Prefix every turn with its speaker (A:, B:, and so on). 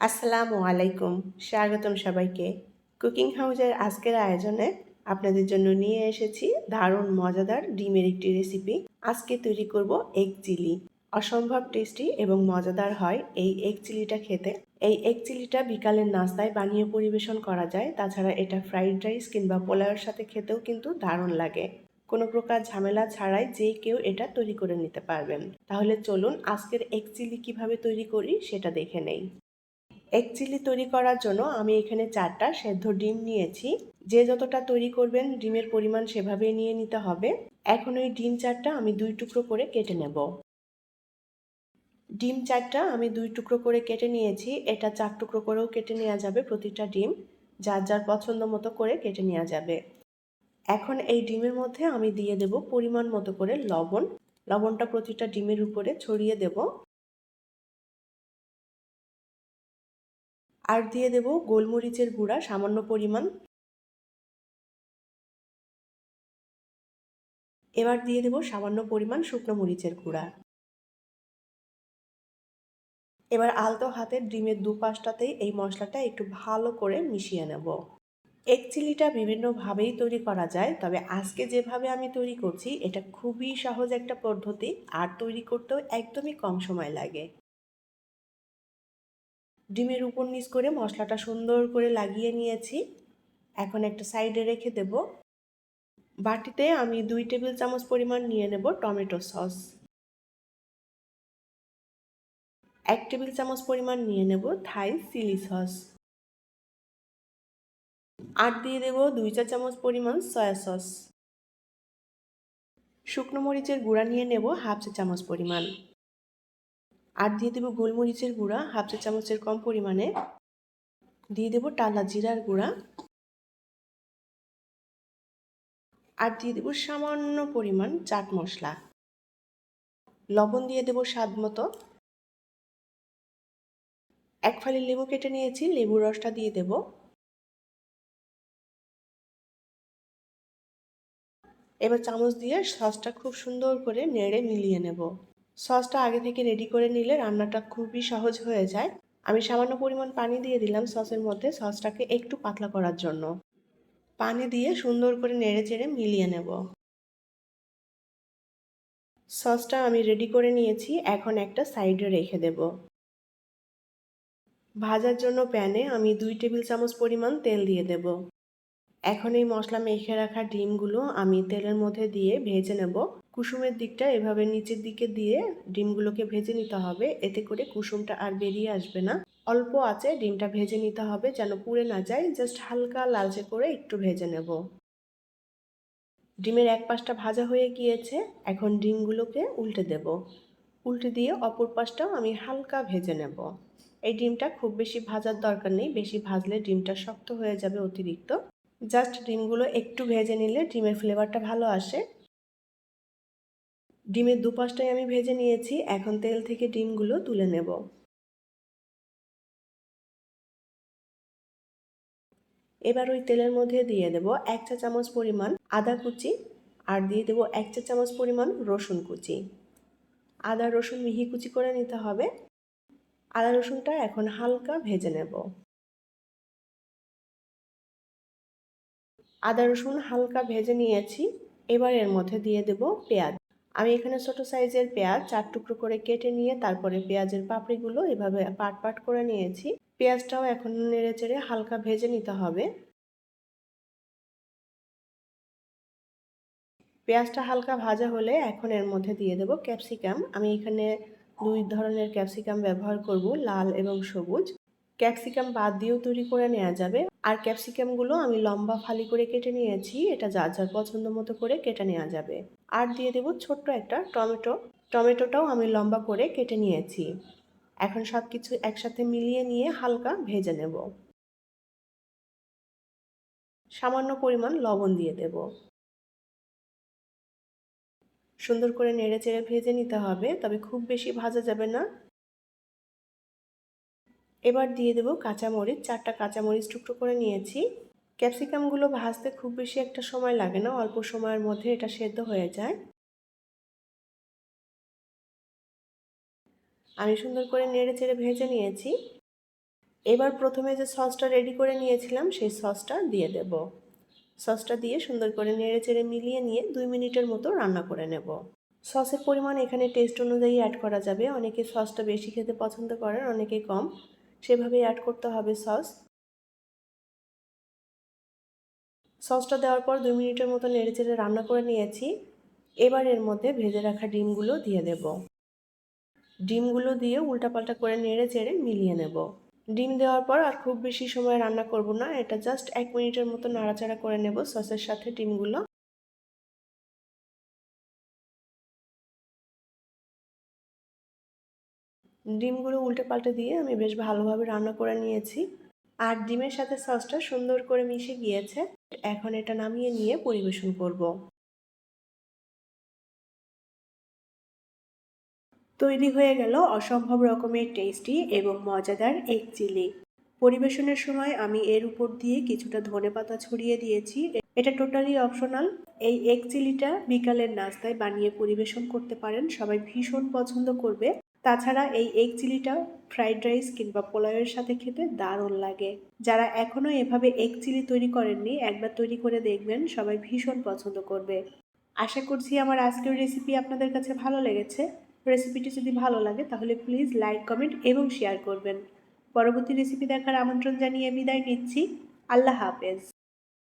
A: আসসালামু আলাইকুম, স্বাগতম সবাইকে। কুকিং হাউসের আজকের আয়োজনে আপনাদের জন্য নিয়ে এসেছি দারুণ মজাদার ডিমের একটি রেসিপি। আজকে তৈরি করব এগ চিলি। অসম্ভব টেস্টি এবং মজাদার হয় এই এগ চিলিটা খেতে। এই এগ চিলিটা বিকালের নাস্তায় বানিয়ে পরিবেশন করা যায়। তাছাড়া এটা ফ্রাইড রাইস কিংবা পোলাওয়ের সাথে খেতেও কিন্তু দারুণ লাগে। কোনো প্রকার ঝামেলা ছাড়াই যে কেউ এটা তৈরি করে নিতে পারবেন। তাহলে চলুন আজকের এগ চিলি কিভাবে তৈরি করি সেটা দেখে নেই। এগ চিলি তৈরি করার জন্য আমি এখানে 4টা সেদ্ধ ডিম নিয়েছি। যে যতটা তৈরি করবেন ডিমের পরিমাণ সেভাবেই নিয়ে নিতে হবে। এখন ওই ডিম 4টা আমি 2 টুকরো করে কেটে নেব। ডিম 4টা আমি 2 টুকরো করে কেটে নিয়েছি। এটা 4 টুকরো করেও কেটে নেওয়া যাবে প্রতিটা ডিম। যার যার পছন্দ মতো করে কেটে নেওয়া যাবে। এখন এই ডিমের মধ্যে আমি দিয়ে দেব পরিমাণ মতো করে লবণ। লবণটা প্রতিটা ডিমের উপরে ছড়িয়ে দেব। আর দিয়ে দেব গোলমরিচের গুঁড়া সামান্য পরিমাণ। এবার দিয়ে দেব সামান্য পরিমাণ শুকনো মরিচের গুঁড়া। এবার আলতো হাতে ডিমের দুপাশটাতেই এই মশলাটা একটু ভালো করে মিশিয়ে নেব। এগ চিলিটা বিভিন্নভাবেই তৈরি করা যায়, তবে আজকে যেভাবে আমি তৈরি করছি এটা খুবই সহজ একটা পদ্ধতি আর তৈরি করতেও একদমই কম সময় লাগে। ডিমের উপর নিচ করে মশলাটা সুন্দর করে লাগিয়ে নিয়েছি। এখন একটা সাইডে রেখে দেব। বাটিতে আমি 2 টেবিল চামচ পরিমাণ নিয়ে নেব টমেটো সস। 1 টেবিল চামচ পরিমাণ নিয়ে নেব থাই চিলি সস। আর দিয়ে দেব 2 চা চামচ পরিমাণ সয়া সস। শুকনো মরিচের গুঁড়া নিয়ে নেব হাফ চা চামচ পরিমাণ। আর দিয়ে দেব গোলমরিচের গুঁড়া হাফ চা চামচের কম পরিমাণে। দিয়ে দেব টালা জিরার গুঁড়া। আর দিয়ে দেব সামান্য পরিমাণ চাট মশলা। লবণ দিয়ে দেব স্বাদ মতো। 1 ফালি লেবু কেটে নিয়েছি, লেবুর রসটা দিয়ে দেব। এবার চামচ দিয়ে সসটা খুব সুন্দর করে নেড়ে মিলিয়ে নেব। সসটা আগে থেকে রেডি করে নিলে রান্নাটা খুবই সহজ হয়ে যায়। আমি সামান্য পরিমাণ পানি দিয়ে দিলাম সসের মধ্যে, সসটাকে একটু পাতলা করার জন্য। পানি দিয়ে সুন্দর করে নেড়ে চেড়ে মিলিয়ে নেব। সসটা আমি রেডি করে নিয়েছি, এখন একটা সাইডে রেখে দেব। ভাজার জন্য প্যানে আমি 2 টেবিল চামচ পরিমাণ তেল দিয়ে দেব। এখন এই মশলা মেখে রাখা ডিমগুলো আমি তেলের মধ্যে দিয়ে ভেজে নেব। কুসুমের দিকটা এভাবে নিচের দিকে দিয়ে ডিমগুলোকে ভেজে নিতে হবে, এতে করে কুসুমটা আর বেরিয়ে আসবে না। অল্প আঁচে ডিমটা ভেজে নিতে হবে যেন পুড়ে না যায়, জাস্ট হালকা লালচে করে একটু ভেজে নেব। ডিমের এক পাশটা ভাজা হয়ে গিয়েছে, এখন ডিমগুলোকে উল্টে দেব। উল্টে দিয়ে অপর পাশটাও আমি হালকা ভেজে নেব। এই ডিমটা খুব বেশি ভাজার দরকার নেই, বেশি ভাজলে ডিমটা শক্ত হয়ে যাবে অতিরিক্ত। জাস্ট ডিমগুলো একটু ভেজে নিলে ডিমের ফ্লেভারটা ভালো আসে। ডিমের দুপাশটাই আমি ভেজে নিয়েছি, এখন তেল থেকে ডিমগুলো তুলে নেব। এবার ওই তেলের মধ্যে দিয়ে দেব 1 চা চামচ পরিমাণ আদা কুচি। আর দিয়ে দেব 1 চা চামচ পরিমাণ রসুন কুচি। আদা রসুন মিহি কুচি করে নিতে হবে। আদা রসুনটা এখন হালকা ভেজে নেব। আদা রসুন হালকা ভেজে নিয়েছি। এবার এর মধ্যে দিয়ে দেব পেঁয়াজ। আমি এখানে ছোট সাইজের পেঁয়াজ 4 টুকরো করে কেটে নিয়ে তারপরে পেঁয়াজের পাপড়িগুলো এভাবে পাট পাট করে নিয়েছি। পেঁয়াজটাও এখন নেড়ে চেড়ে হালকা ভেজে নিতে হবে। পেঁয়াজটা হালকা ভাজা হলে এখন এর মধ্যে দিয়ে দেব ক্যাপসিকাম। আমি এখানে 2 ধরনের ক্যাপসিকাম ব্যবহার করব, লাল এবং সবুজ। ক্যাপসিকাম বাদ দিয়েও তৈরি করে নেওয়া যাবে। আর ক্যাপসিকামগুলো আমি লম্বা ফালি করে কেটে নিয়েছি, এটা যার যার পছন্দ মতো করে কেটে নেওয়া যাবে। আর দিয়ে দেব ছোট্ট একটা টমেটো। টমেটোটাও আমি লম্বা করে কেটে নিয়েছি। এখন সব কিছু একসাথে মিলিয়ে নিয়ে হালকা ভেজে নেব। সামান্য পরিমাণ লবণ দিয়ে দেব। সুন্দর করে নেড়ে চেড়ে ভেজে নিতে হবে, তবে খুব বেশি ভাজা যাবে না। এবার দিয়ে দেব কাঁচামরিচ। 4টা কাঁচামরিচ টুকরো করে নিয়েছি। ক্যাপসিকামগুলো ভাজতে খুব বেশি একটা সময় লাগে না, অল্প সময়ের মধ্যে এটা সেদ্ধ হয়ে যায়। আমি সুন্দর করে নেড়ে চেড়ে ভেজে নিয়েছি। এবার প্রথমে যে সসটা রেডি করে নিয়েছিলাম সেই সসটা দিয়ে দেব। সসটা দিয়ে সুন্দর করে নেড়েচেড়ে মিলিয়ে নিয়ে 2 মিনিটের মতো রান্না করে নেব। সসের পরিমাণ এখানে টেস্ট অনুযায়ী অ্যাড করা যাবে। অনেকে সসটা বেশি খেতে পছন্দ করেন, অনেকে কম, সেভাবেই অ্যাড করতে হবে সস। সসটা দেওয়ার পর 2 মিনিটের মতো নেড়েচেড়ে রান্না করে নিয়েছি। এবার এর মধ্যে ভেজে রাখা ডিমগুলো দিয়ে দেব। ডিমগুলো দিয়ে উল্টাপাল্টা করে নেড়েচেড়ে মিলিয়ে নেব। ডিম দেওয়ার পর আর খুব বেশি সময় রান্না করব না, এটা জাস্ট 1 মিনিটের মতো নাড়াচাড়া করে নেব সসের সাথে ডিমগুলো। ডিমগুলো উল্টে পাল্টে দিয়ে আমি বেশ ভালোভাবে রান্না করে নিয়েছি। আর ডিমের সাথে সসটা সুন্দর করে মিশে গিয়েছে। এখন এটা নামিয়ে নিয়ে পরিবেশন করব। তৈরি হয়ে গেল অসম্ভব রকমের টেস্টি এবং মজাদার এগ চিলি। পরিবেশনের সময় আমি এর উপর দিয়ে কিছুটা ধনেপাতা ছড়িয়ে দিয়েছি। এটা টোটালি অপশনাল। এই এগ চিলিটা বিকালের নাস্তায় বানিয়ে পরিবেশন করতে পারেন, সবাই ভীষণ পছন্দ করবে। তাছাড়া এই এগ চিলিটা ফ্রাইড রাইস কিংবা পোলাওয়ের সাথে খেতে দারুণ লাগে। যারা এখনও এভাবে এগ চিলি তৈরি করেননি, একবার তৈরি করে দেখবেন, সবাই ভীষণ পছন্দ করবে। আশা করছি আমার আজকের রেসিপি আপনাদের কাছে ভালো লেগেছে। রেসিপিটি যদি ভালো লাগে তাহলে প্লিজ লাইক, কমেন্ট এবং শেয়ার করবেন। পরবর্তী রেসিপি দেখার আমন্ত্রণ জানিয়ে বিদায় নিচ্ছি। আল্লাহ হাফেজ।